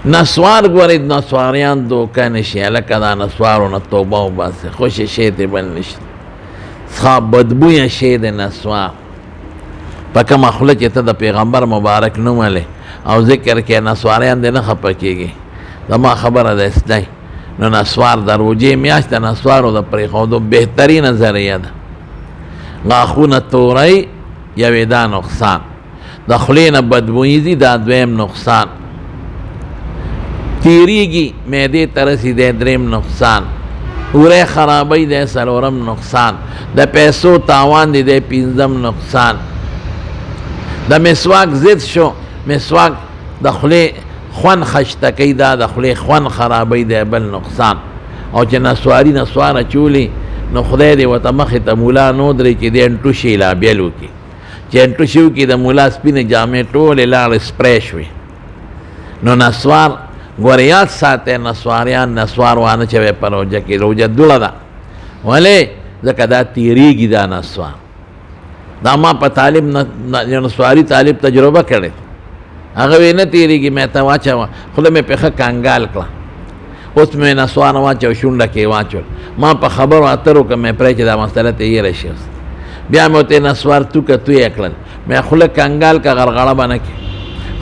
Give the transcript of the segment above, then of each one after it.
نسوار ګورې نسواریان دوکه نشي هلکه دا نسوارو نه توبه وباسئ خوشې شی ترې بل نشته ښه بدبویه شی دی نسوار په کومه خوله چې ته د پیغمبر مبارک نوم ولې او ذکر کې نسواریان دې نه خفه کېږي زما خبره ده اصلی نو نسوار د روجې میاشت د نسوارو د پرېښودو بهترینه ذریعه ده غاښونه توری یوې دا نقصان د خولې نه بدبویي ځي دا دویم نقصان تیریږي معدې ته رسېدی درېیم نقصان وری خرابی دی څلورم نقصان د پیسو تاوان دی دی پنځم نقصان د مسواک ضد شو مسواک د خولې خوند خشته کوي دا د خولې خوند خرابی دی بل نقصان او چې نسواري نسوار اچولي نو خدای دې ورته مخې ته مولا نه ودرېږي چې دې انټوشي لا بیل وکړي چې انټوشي وکړي د مولا سپینې جامې ټولې لاړې سپری شوې نو نسوار ګوره یاد ساتئ نسواریان نسوار وانه چوئ په روژه کې روژه دوړه ده ولې ځکه دا تیریږي دا نسوار دا ما په طالب نسواري طالب تجربه کړې هغه وی نه تیریږي مې ته واچوه خوله مې پښه کانګال کړه اوس مې نسوار واچو شونډه کې واچول ما په خبرو اترو که مې پرې چې دا مسله ته یېره شي بیا مې ورته نسوار توکه تویې کړل مې خوله کانګال که غرغړه به نه کړي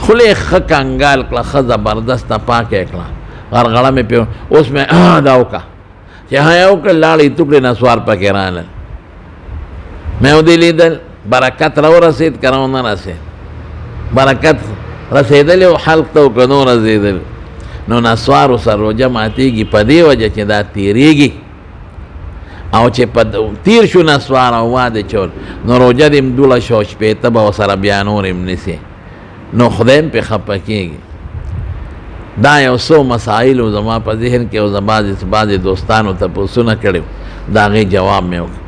خوله یې ښه کانګال کړه ښه زبردسته پاکه کړه غرغړه مې پې اوس مې دا وکړه چې ها یې وکړل لاړې توکړې نسوار پکې رانل مې ودې لیدل برکت راورسېد که راونه رسېد برکت رسېدلی او حلق ته که نو رسېدل نو نسوارو سره روژه ماتېږي په دې وجه چې دا تیریږي او چې تیر شو نسوار او واده چول نو روژه دې م دوړه شو شپېته به ورسره بیا نور م نیسې نو خدای هم پې خفه کېږي دا یو څو مسایلو زما په ذهن کې او بعضې دوستانو تپوسونه کړي د هغې جواب مې وکړ